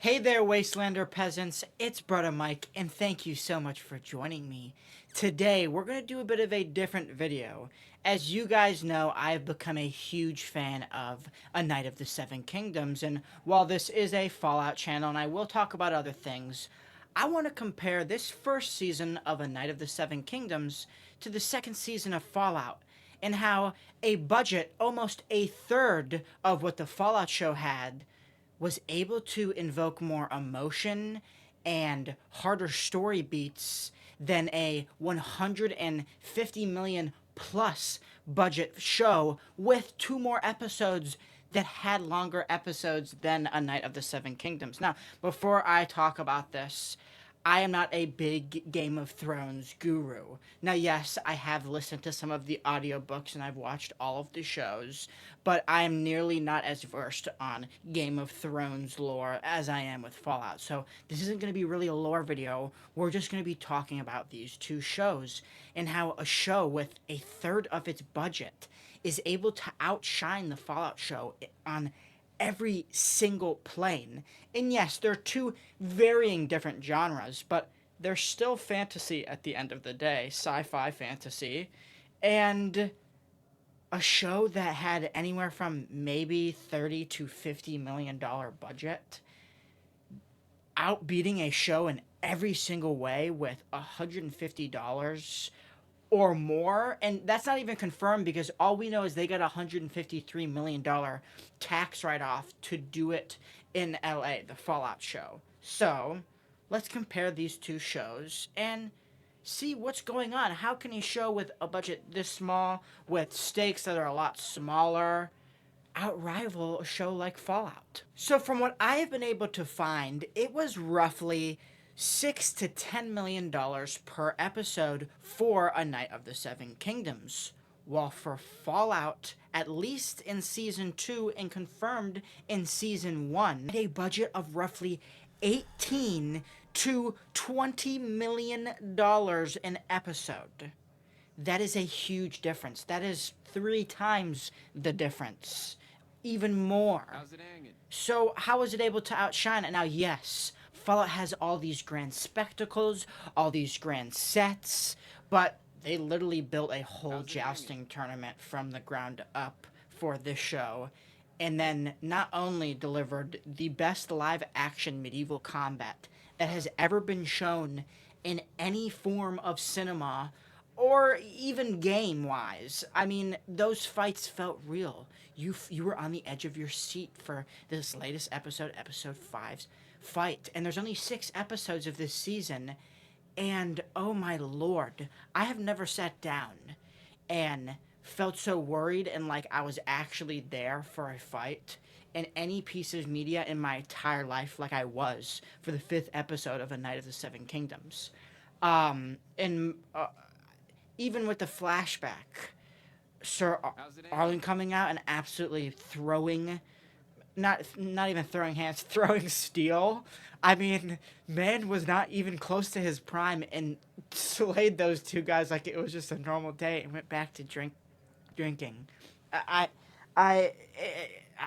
Hey there, Wastelander peasants. It's Brother Mike, and thank you so much for joining me. Today, we're going to do a bit of a different video. As you guys know, I've become a huge fan of A Knight of the Seven Kingdoms, and while this is a Fallout channel, and I will talk about other things, I want to compare this first season of A Knight of the Seven Kingdoms to the second season of Fallout, and how a budget almost a third of what the Fallout show had was able to invoke more emotion and harder story beats than a 150 million plus budget show with two more episodes that had longer episodes than A Knight of the Seven Kingdoms. Now, before I talk about this, I am not a big Game of Thrones guru. Now, yes, I have listened to some of the audiobooks and I've watched all of the shows, but I am nearly not as versed on Game of Thrones lore as I am with Fallout. So, this isn't going to be really a lore video. We're just going to be talking about these two shows and how a show with a third of its budget is able to outshine the Fallout show on every single plane. And yes, they're two varying different genres, but they're still fantasy at the end of the day, sci-fi fantasy. And a show that had anywhere from maybe 30 to 50 million dollar budget, outbeating a show in every single way with $150 or more, and that's not even confirmed because all we know is they got a $153 million tax write-off to do it in LA, the Fallout show. So let's compare these two shows and see what's going on. How can a show with a budget this small, with stakes that are a lot smaller, outrival a show like Fallout? So from what I have been able to find, it was roughly $6 to $10 million per episode for A Knight of the Seven Kingdoms, while for Fallout, at least in season 2 and confirmed in season 1, had a budget of roughly 18 to $20 million an episode. That is a huge difference. That is 3 times the difference. Even more. How's it hanging? So, how is it able to outshine it? Now, yes, Fallout has all these grand spectacles, all these grand sets, but they literally built a whole How's it hanging? jousting tournament from the ground up for this show, and then not only delivered the best live action medieval combat that has ever been shown in any form of cinema or even game wise. I mean, those fights felt real. You were on the edge of your seat for this latest episode, episode five's fight, and there's only 6 episodes of this season. And oh my lord, I have never sat down and felt so worried and like I was actually there for a fight in any piece of media in my entire life like I was for the 5th episode of A Knight of the Seven Kingdoms. And even with the flashback, Sir How's it Arlen hanging? coming out and absolutely throwing, not even throwing hands, throwing steel. I mean, man was not even close to his prime and slayed those two guys like it was just a normal day and went back to drinking. I, I,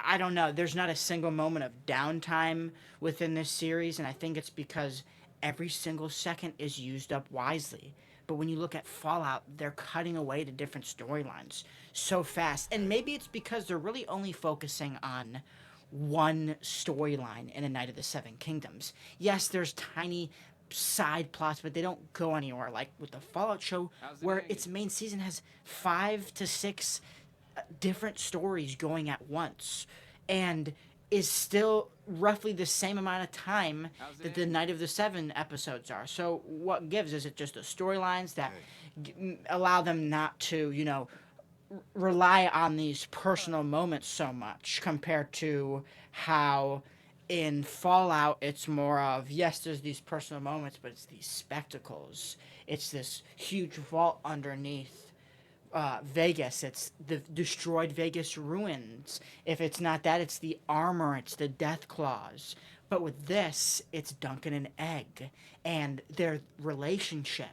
I don't know. There's not a single moment of downtime within this series, and I think it's because every single second is used up wisely. But when you look at Fallout, they're cutting away to different storylines so fast. And maybe it's because they're really only focusing on one storyline in A Knight of the Seven Kingdoms. Yes, there's tiny side plots, but they don't go anywhere. Like with the Fallout show, How's it where its hanging? main season has 5 to 6 different stories going at once, and is still roughly the same amount of time How's it that the hanging? Night of the Seven episodes are. So what gives? Is it just the storylines that allow them not to, rely on these personal moments so much compared to how in Fallout it's more of, yes, there's these personal moments, but it's these spectacles. It's this huge vault underneath Vegas. It's the destroyed Vegas ruins. If it's not that, it's the armor. It's the death claws. But with this, it's Duncan and Egg and their relationship,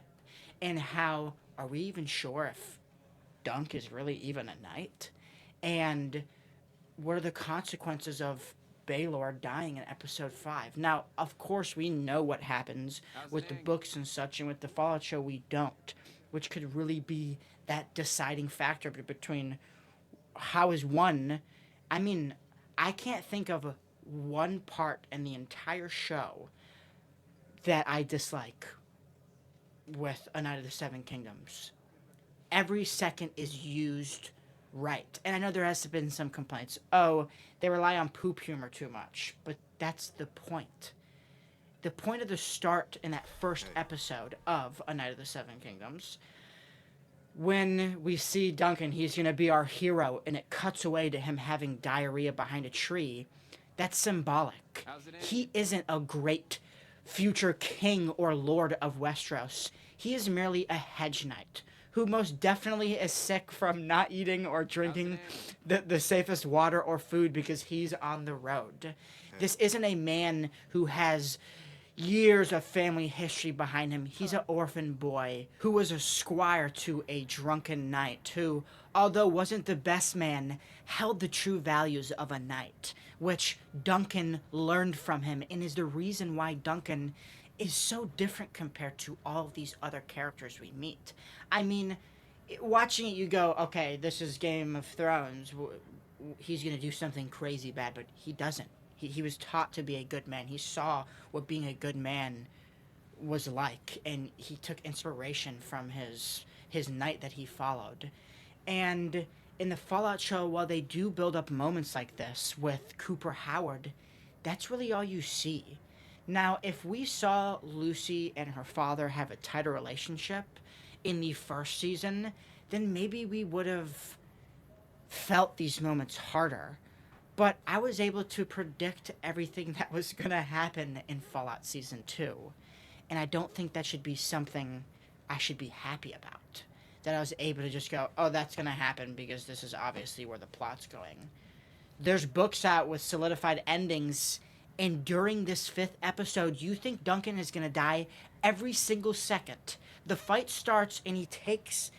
and how are we even sure if Dunk is really even a knight? And what are the consequences of Baelor dying in episode 5. Now, of course, we know what happens with the books and such, and with the Fallout show, we don't, which could really be that deciding factor between how is one. I mean, I can't think of one part in the entire show that I dislike with A Night of the Seven Kingdoms. Every second is used right. And I know there has been some complaints. Oh, they rely on poop humor too much. But that's the point. The point of the start in that first episode of A Night of the Seven Kingdoms, when we see Duncan, he's going to be our hero, and it cuts away to him having diarrhea behind a tree. That's symbolic. He isn't a great future king or lord of Westeros. He is merely a hedge knight who most definitely is sick from not eating or drinking the safest water or food because he's on the road. This isn't a man who has years of family history behind him. He's an orphan boy who was a squire to a drunken knight who, although wasn't the best man, held the true values of a knight, which Duncan learned from him and is the reason why Duncan is so different compared to all of these other characters we meet. I mean, watching it, you go, okay, this is Game of Thrones. He's going to do something crazy bad, but he doesn't. He was taught to be a good man. He saw what being a good man was like, and he took inspiration from his knight that he followed. And in the Fallout show, while they do build up moments like this with Cooper Howard, that's really all you see. Now, if we saw Lucy and her father have a tighter relationship in the first season, then maybe we would have felt these moments harder. But I was able to predict everything that was going to happen in Fallout Season 2. And I don't think that should be something I should be happy about. That I was able to just go, oh, that's going to happen because this is obviously where the plot's going. There's books out with solidified endings, and during this 5th episode, you think Duncan is going to die every single second. The fight starts and he takes...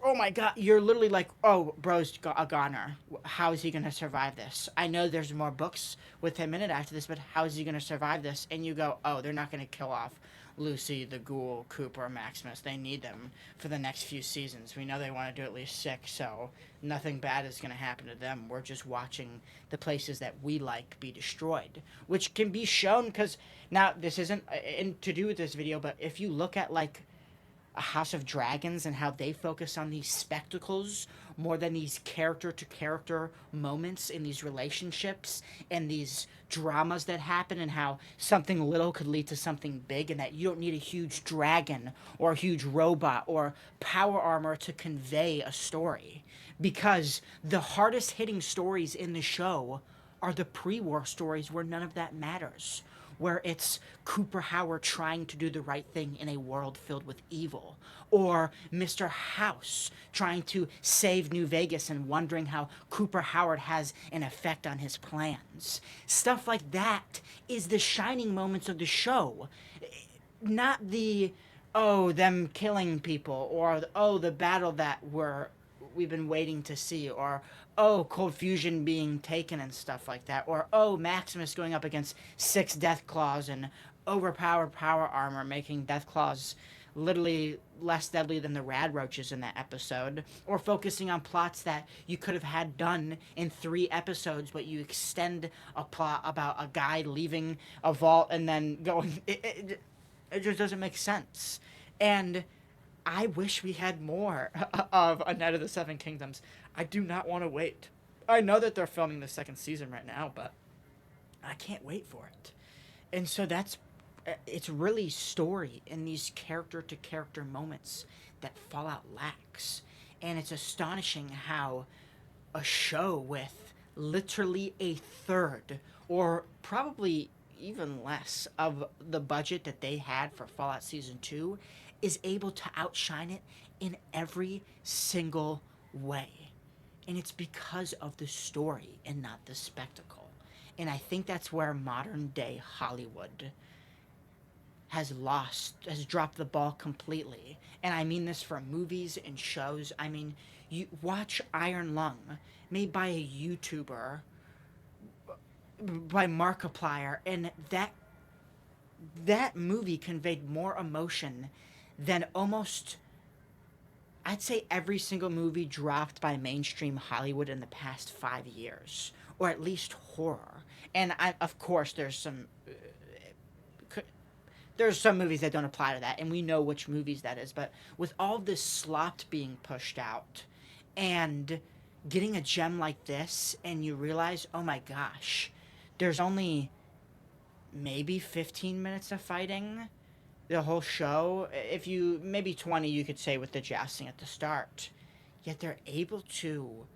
Oh my god, you're literally like, oh, bro's a goner. How is he going to survive this? I know there's more books with him in it after this, but how is he going to survive this? And you go, oh, they're not going to kill off Lucy, the Ghoul, Cooper, Maximus. They need them for the next few seasons. We know they want to do at least 6, so nothing bad is going to happen to them. We're just watching the places that we like be destroyed, which can be shown because, now, this isn't to do with this video, but if you look at, like, a House of Dragons and how they focus on these spectacles more than these character-to-character moments in these relationships and these dramas that happen, and how something little could lead to something big, and that you don't need a huge dragon or a huge robot or power armor to convey a story. Because the hardest hitting stories in the show are the pre-war stories where none of that matters, where it's Cooper Howard trying to do the right thing in a world filled with evil, or Mr. House trying to save New Vegas and wondering how Cooper Howard has an effect on his plans. Stuff like that is the shining moments of the show, not the, oh, them killing people, or, oh, the battle that we've been waiting to see, or, oh, Cold Fusion being taken and stuff like that, or, oh, Maximus going up against 6 Deathclaws and overpowered power armor, making Deathclaws literally less deadly than the rad roaches in that episode, or focusing on plots that you could have had done in 3 episodes, but you extend a plot about a guy leaving a vault and then going, it just doesn't make sense. And I wish we had more of A Night of the Seven Kingdoms. I do not want to wait. I know that they're filming the 2nd season right now, but I can't wait for it. And so it's really story in these character-to-character moments that Fallout lacks. And it's astonishing how a show with literally a third, or probably even less, of the budget that they had for Fallout Season 2 is able to outshine it in every single way. And it's because of the story and not the spectacle. And I think that's where modern day Hollywood has dropped the ball completely. And I mean this for movies and shows. I mean, you watch Iron Lung, made by a YouTuber, by Markiplier, and that movie conveyed more emotion than almost, I'd say, every single movie dropped by mainstream Hollywood in the past 5 years, or at least horror. And of course, there's some movies that don't apply to that, and we know which movies that is. But with all this slop being pushed out, and getting a gem like this, and you realize, oh my gosh, there's only maybe 15 minutes of fighting the whole show. If you, maybe 20, you could say, with the jousting at the start. Yet they're able to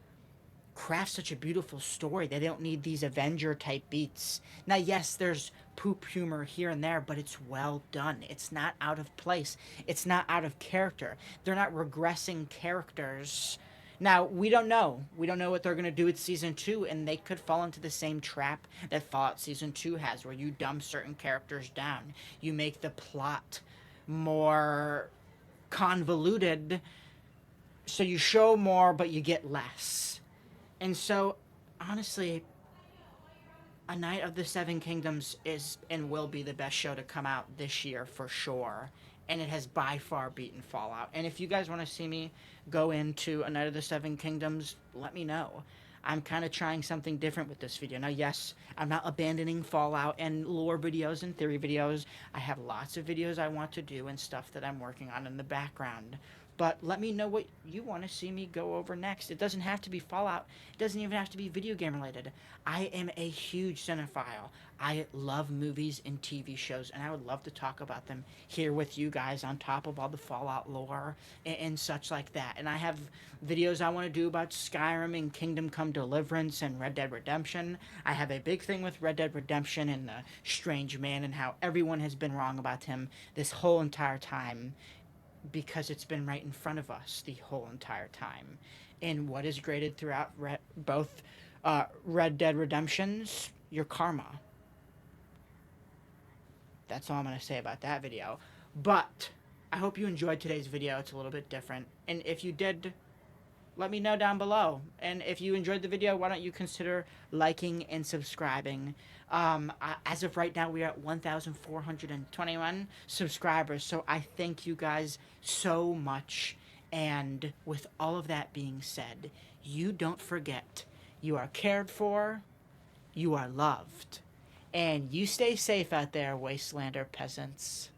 craft such a beautiful story. They don't need these Avenger type beats. Now, yes, there's poop humor here and there, but it's well done. It's not out of place. It's not out of character. They're not regressing characters. Now, we don't know. We don't know what they're going to do with season 2, and they could fall into the same trap that Fallout season 2 has, where you dumb certain characters down. You make the plot more convoluted, so you show more, but you get less. And so, honestly, A Night of the Seven Kingdoms is and will be the best show to come out this year for sure. And it has by far beaten Fallout. And if you guys want to see me go into A Night of the Seven Kingdoms, let me know. I'm kind of trying something different with this video. Now, yes, I'm not abandoning Fallout and lore videos and theory videos. I have lots of videos I want to do and stuff that I'm working on in the background. But let me know what you want to see me go over next. It doesn't have to be Fallout. It doesn't even have to be video game related. I am a huge cinephile. I love movies and TV shows, and I would love to talk about them here with you guys on top of all the Fallout lore and such like that. And I have videos I want to do about Skyrim and Kingdom Come Deliverance and Red Dead Redemption. I have a big thing with Red Dead Redemption and the Strange Man and how everyone has been wrong about him this whole entire time, because it's been right in front of us the whole entire time. And what is graded throughout both Red Dead Redemptions? Your karma. That's all I'm going to say about that video. But I hope you enjoyed today's video. It's a little bit different. And if you did, let me know down below. And if you enjoyed the video, why don't you consider liking and subscribing. As of right now, we are at 1,421 subscribers, so I thank you guys so much. And with all of that being said, you don't forget, you are cared for, you are loved, and you stay safe out there, Wastelander peasants.